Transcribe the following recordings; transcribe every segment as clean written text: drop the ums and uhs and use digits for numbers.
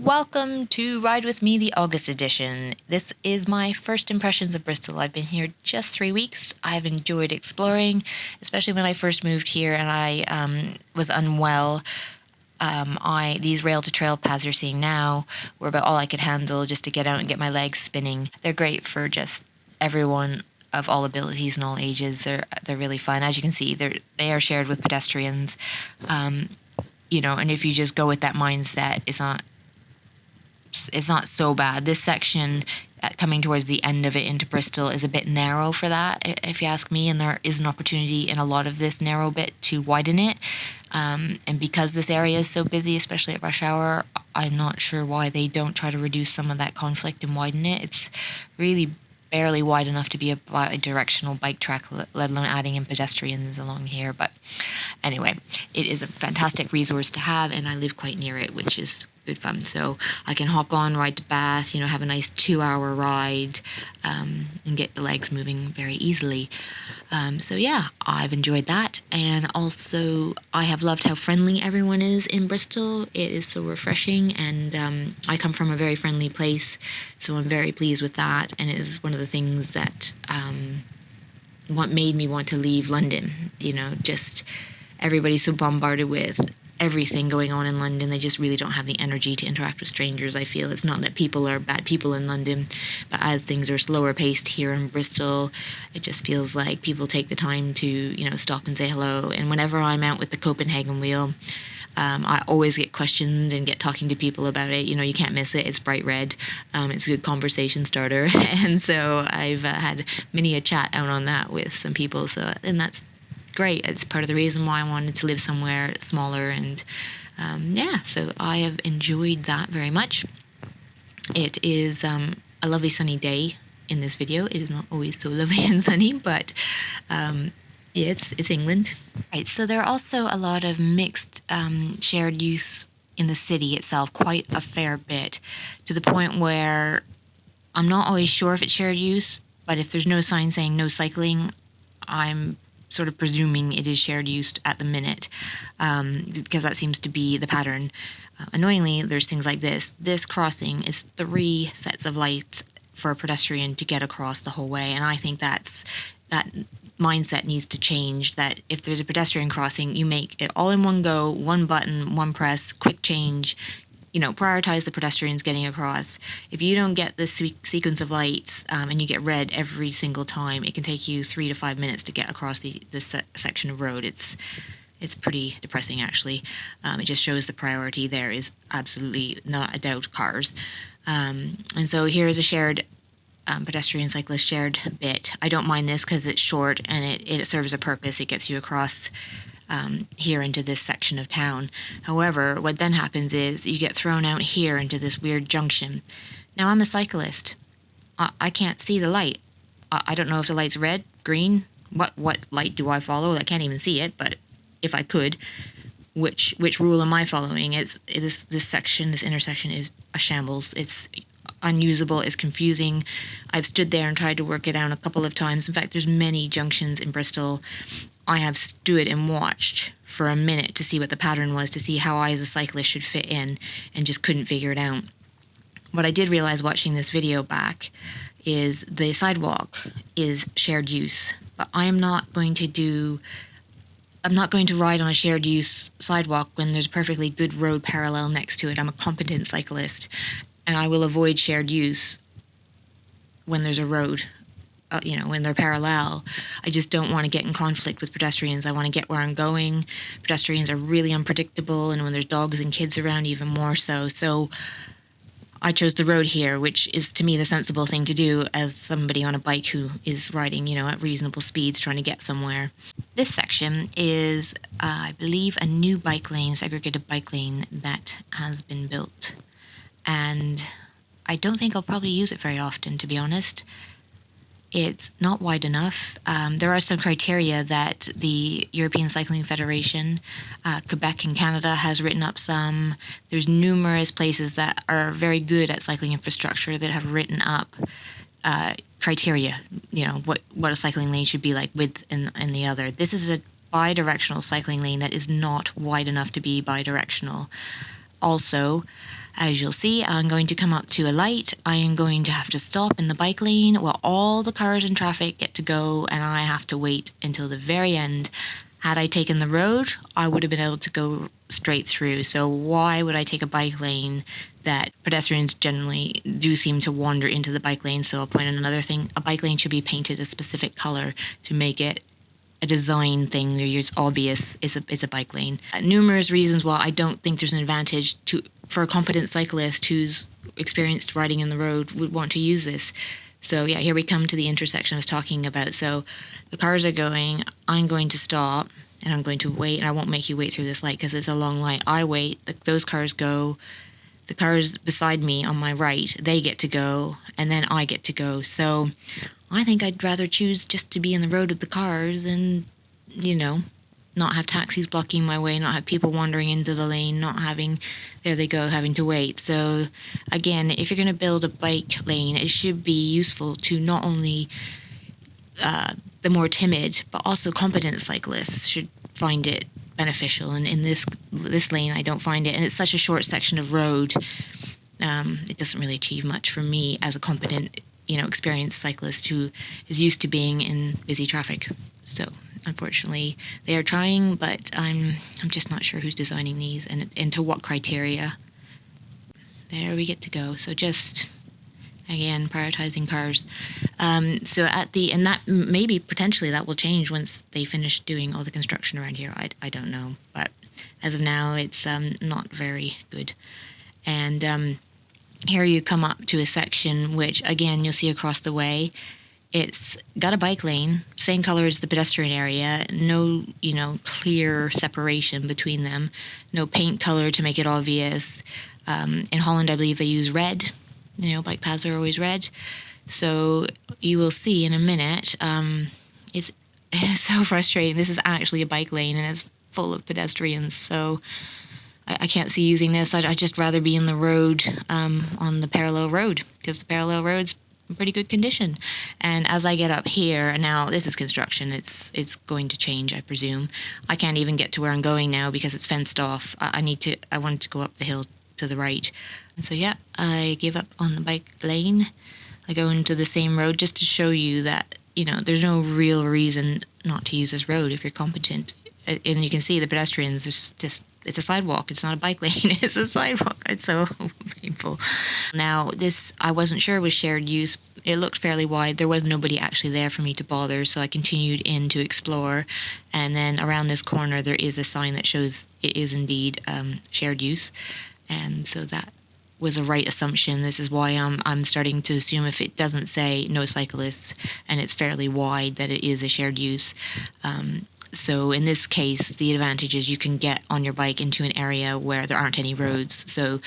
Welcome to Ride With Me, the August edition. This is my first impressions of Bristol. I've been here just 3 weeks. I've enjoyed exploring, especially when I first moved here and I was unwell. These rail to trail paths you're seeing now were about all I could handle just to get out and get my legs spinning. They're great for just everyone of all abilities and all ages. They're really fun. As you can see, they are shared with pedestrians. And if you just go with that mindset, it's not so bad. This section coming towards the end of it into Bristol is a bit narrow for that, if you ask me, and there is an opportunity in a lot of this narrow bit to widen it. And because this area is so busy, especially at rush hour, I'm not sure why they don't try to reduce some of that conflict and widen it. It's really barely wide enough to be a bi-directional bike track, let alone adding in pedestrians along here. But anyway, it is a fantastic resource to have, and I live quite near it, which is good fun. So I can hop on, ride to Bath, have a nice 2-hour ride, and get the legs moving very easily. So yeah, I've enjoyed that. And also I have loved how friendly everyone is in Bristol. It is so refreshing, and I come from a very friendly place, so I'm very pleased with that. And it is one of the things that what made me want to leave London. Just everybody's so bombarded with everything going on in London. They just really don't have the energy to interact with strangers, I feel. It's not that people are bad people in London, but as things are slower paced here in Bristol, it just feels like people take the time to, stop and say hello. And whenever I'm out with the Copenhagen wheel, I always get questioned and get talking to people about it. You can't miss it. It's bright red. It's a good conversation starter. And so I've had many a chat out on that with some people. And that's great. It's part of the reason why I wanted to live somewhere smaller. And so I have enjoyed that very much. It is a lovely sunny day in this video. It is not always so lovely and sunny, but it's England. Right, so there are also a lot of mixed shared use in the city itself, quite a fair bit, to the point where I'm not always sure if it's shared use, but if there's no sign saying no cycling, I'm sort of presuming it is shared use at the minute, because that seems to be the pattern. Annoyingly, there's things like this. This crossing is 3 sets of lights for a pedestrian to get across the whole way, and I think that mindset needs to change, that if there's a pedestrian crossing, you make it all in one go, one button, one press, quick change, prioritize the pedestrians getting across. If you don't get this sequence of lights and you get red every single time, it can take you 3 to 5 minutes to get across this section of road. It's pretty depressing, actually. It just shows the priority there is absolutely not a doubt cars. And so here is a shared pedestrian cyclist shared bit. I don't mind this because it's short and it serves a purpose. It gets you across here into this section of town. However, what then happens is you get thrown out here into this weird junction. Now, I'm a cyclist. I can't see the light. I don't know if the light's red, green. What light do I follow? I can't even see it, but if I could, which rule am I following? This intersection is a shambles. It's unusable. It's confusing. I've stood there and tried to work it out a couple of times. In fact, there's many junctions in Bristol I have stood and watched for a minute to see what the pattern was, to see how I as a cyclist should fit in, and just couldn't figure it out. What I did realize watching this video back is the sidewalk is shared use, but I'm not going to ride on a shared use sidewalk when there's a perfectly good road parallel next to it. I'm a competent cyclist, and I will avoid shared use when there's a road, when they're parallel. I just don't want to get in conflict with pedestrians. I want to get where I'm going. Pedestrians are really unpredictable, and when there's dogs and kids around, even more so. So I chose the road here, which is, to me, the sensible thing to do as somebody on a bike who is riding, at reasonable speeds, trying to get somewhere. This section is, I believe, a new bike lane, segregated bike lane that has been built. And I don't think I'll probably use it very often, to be honest. It's not wide enough. There are some criteria that the European Cycling Federation, Quebec in Canada, has written up some. There's numerous places that are very good at cycling infrastructure that have written up criteria, what a cycling lane should be like width and the other. This is a bi-directional cycling lane that is not wide enough to be bi-directional. Also, As you'll see, I'm going to come up to a light. I am going to have to stop in the bike lane while all the cars and traffic get to go, and I have to wait until the very end. Had I taken the road, I would have been able to go straight through. So why would I take a bike lane that pedestrians generally do seem to wander into the bike lane? So I'll point out another thing. A bike lane should be painted a specific color to make it a design thing where it's obvious it's a bike lane. Numerous reasons why I don't think there's an advantage for a competent cyclist who's experienced riding in the road would want to use this. So yeah, here we come to the intersection I was talking about. So the cars are going, I'm going to stop, and I'm going to wait, and I won't make you wait through this light because it's a long light. I wait, those cars go, the cars beside me on my right, they get to go, and then I get to go. So I think I'd rather choose just to be in the road with the cars and, not have taxis blocking my way, not have people wandering into the lane, not having, there they go, having to wait. So again, if you're going to build a bike lane, it should be useful to not only the more timid, but also competent cyclists should find it beneficial. And in this lane, I don't find it. And it's such a short section of road, it doesn't really achieve much for me as a competent, experienced cyclist who is used to being in busy traffic. So unfortunately, they are trying, but I'm just not sure who's designing these and to what criteria. There we get to go. So just, again, prioritizing cars. So and that maybe potentially that will change once they finish doing all the construction around here. I don't know, but as of now, it's not very good. And here you come up to a section which, again, you'll see across the way. It's got a bike lane, same color as the pedestrian area, no, clear separation between them, no paint color to make it obvious. In Holland, I believe they use red. Bike paths are always red. So you will see in a minute, it's so frustrating. This is actually a bike lane and it's full of pedestrians. So I can't see using this. I'd just rather be in the road, on the parallel road, because the parallel road's in pretty good condition. And as I get up here, now this is construction, it's going to change, I presume. I can't even get to where I'm going now because it's fenced off. I wanted to go up the hill to the right. And so yeah, I give up on the bike lane. I go into the same road just to show you that, there's no real reason not to use this road if you're competent. And you can see the pedestrians, it's a sidewalk. It's not a bike lane. It's a sidewalk. It's so painful. Now, this, I wasn't sure was shared use. It looked fairly wide. There was nobody actually there for me to bother, so I continued in to explore. And then around this corner, there is a sign that shows it is indeed shared use. And so that was a right assumption. This is why I'm starting to assume if it doesn't say no cyclists and it's fairly wide, that it is a shared use. So in this case, the advantage is you can get on your bike into an area where there aren't any roads. So,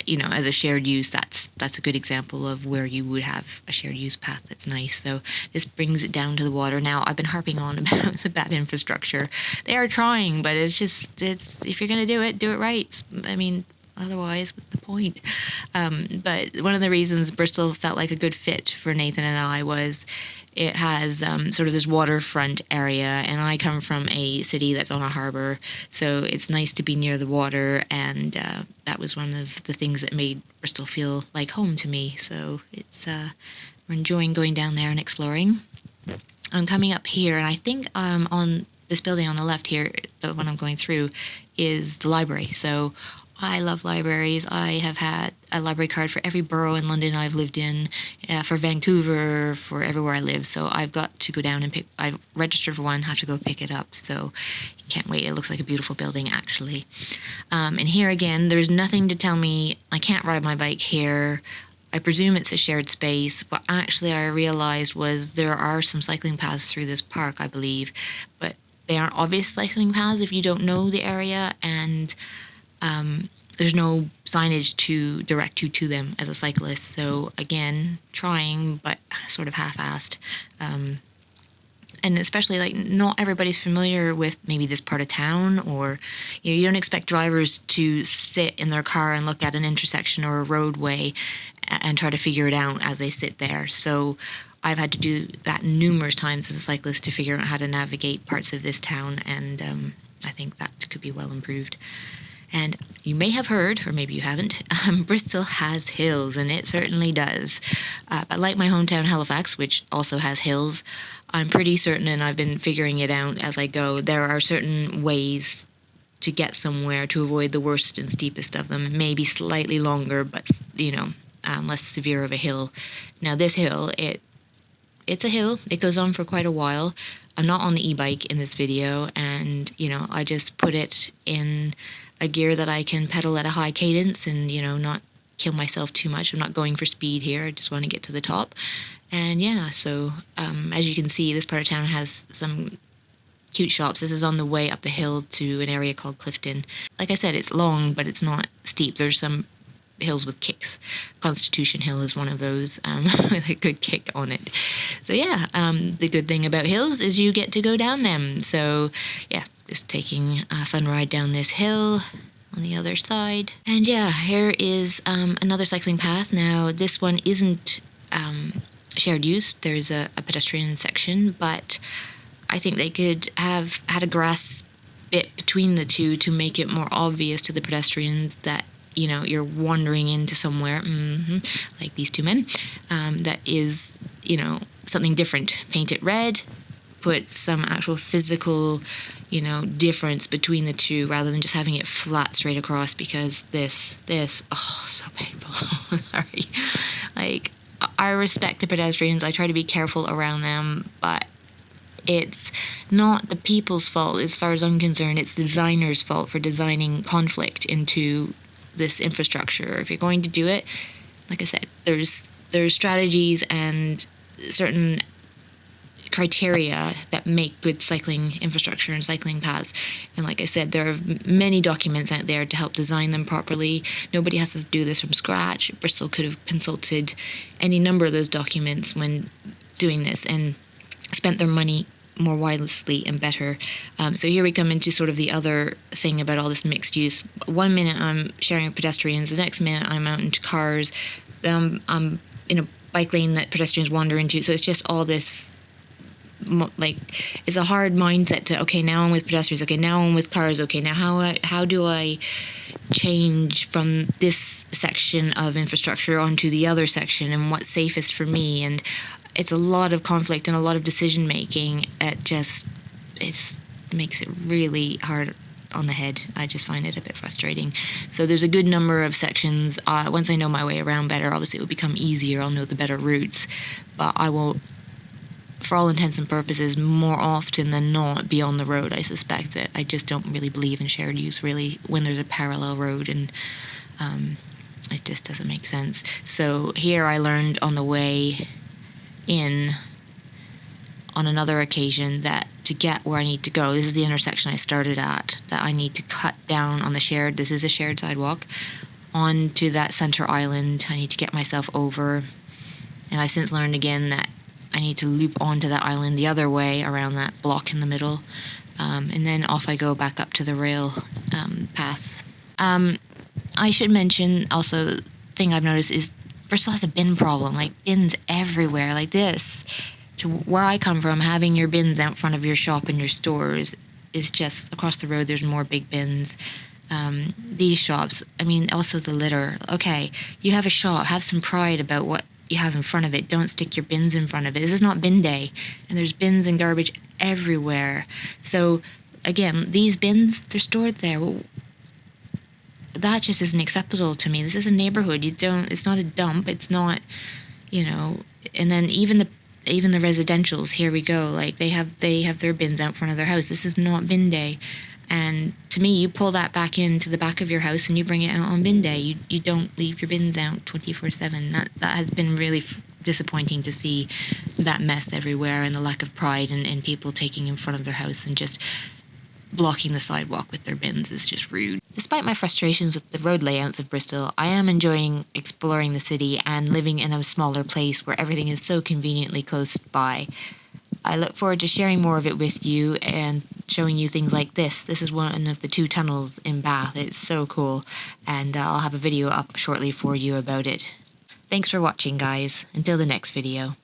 as a shared use, that's a good example of where you would have a shared use path that's nice. So this brings it down to the water. Now, I've been harping on about the bad infrastructure. They are trying, but it's if you're going to do it right. I mean, otherwise, what's the point? But one of the reasons Bristol felt like a good fit for Nathan and I was it has sort of this waterfront area, and I come from a city that's on a harbor, so it's nice to be near the water, and that was one of the things that made Bristol feel like home to me. So it's we're enjoying going down there and exploring. I'm coming up here, and I think on this building on the left here, the one I'm going through, is the library. So I love libraries. I have had a library card for every borough in London I've lived in, for Vancouver, for everywhere I live. So I've got to go down and I've registered for one, have to go pick it up. So can't wait. It looks like a beautiful building, actually. And here again, there's nothing to tell me I can't ride my bike here. I presume it's a shared space. What actually I realized was there are some cycling paths through this park, I believe, but they aren't obvious cycling paths if you don't know the area, and there's no signage to direct you to them as a cyclist. So again, trying, but sort of half-assed. And especially not everybody's familiar with maybe this part of town, or you don't expect drivers to sit in their car and look at an intersection or a roadway and try to figure it out as they sit there. So I've had to do that numerous times as a cyclist to figure out how to navigate parts of this town, and I think that could be well improved. And you may have heard, or maybe you haven't, Bristol has hills, and it certainly does. But like my hometown Halifax, which also has hills, I'm pretty certain, and I've been figuring it out as I go, there are certain ways to get somewhere to avoid the worst and steepest of them. Maybe slightly longer, but, less severe of a hill. Now, this hill, it's a hill. It goes on for quite a while. I'm not on the e-bike in this video, and, I just put it in a gear that I can pedal at a high cadence and, not kill myself too much. I'm not going for speed here. I just want to get to the top. And so as you can see, this part of town has some cute shops. This is on the way up the hill to an area called Clifton. Like I said, it's long, but it's not steep. There's some hills with kicks. Constitution Hill is one of those with a good kick on it. So the good thing about hills is you get to go down them. So just taking a fun ride down this hill on the other side. And here is another cycling path. Now this one isn't shared use. There's a pedestrian section, but I think they could have had a grass bit between the two to make it more obvious to the pedestrians that you're wandering into somewhere, like these two men, that is, something different. Paint it red, put some actual physical, difference between the two rather than just having it flat straight across, because this, so painful. Sorry. Like, I respect the pedestrians. I try to be careful around them, but it's not the people's fault as far as I'm concerned. It's the designer's fault for designing conflict into this infrastructure. If you're going to do it, like I said, there's strategies and certain criteria that make good cycling infrastructure and cycling paths. And like I said, there are many documents out there to help design them properly. Nobody has to do this from scratch. Bristol could have consulted any number of those documents when doing this and spent their money more wisely and better. So here we come into sort of the other thing about all this mixed use. 1 minute I'm sharing with pedestrians, the next minute I'm out into cars. I'm in a bike lane that pedestrians wander into. So it's just all this, it's a hard mindset to, okay, now I'm with pedestrians, okay, now I'm with cars, okay, now how do I change from this section of infrastructure onto the other section, and what's safest for me? And it's a lot of conflict and a lot of decision making. It makes it really hard on the head. I just find it a bit frustrating. So there's a good number of sections. Once I know my way around better, obviously it will become easier. I'll know the better routes, but I will, for all intents and purposes, more often than not be on the road. I suspect that I just don't really believe in shared use really when there's a parallel road, and it just doesn't make sense. So here I learned on the way in on another occasion that to get where I need to go, this is the intersection I started at, that I need to cut down on the shared, this is a shared sidewalk, onto that center island. I need to get myself over, and I've since learned again that I need to loop onto that island the other way around that block in the middle, and then off I go back up to the rail path. I should mention also, thing I've noticed is Bristol has a bin problem, like bins everywhere, like this. To where I come from, having your bins out front of your shop and your stores is just, across the road there's more big bins. These shops, also the litter. Okay, you have a shop, have some pride about what you have in front of it. Don't stick your bins in front of it. This is not bin day, and there's bins and garbage everywhere. So again, these bins, they're stored there. Well, that just isn't acceptable to me. This is a neighborhood. It's not a dump. It's not, and then even the residentials, here we go. Like they have their bins out front of their house. This is not bin day. And to me, you pull that back into the back of your house and you bring it out on bin day. You don't leave your bins out 24/7. That has been really disappointing to see, that mess everywhere and the lack of pride and people taking in front of their house and just blocking the sidewalk with their bins is just rude. Despite my frustrations with the road layouts of Bristol, I am enjoying exploring the city and living in a smaller place where everything is so conveniently close by. I look forward to sharing more of it with you and showing you things like this. This is one of the 2 tunnels in Bath. It's so cool, and I'll have a video up shortly for you about it. Thanks for watching, guys. Until the next video.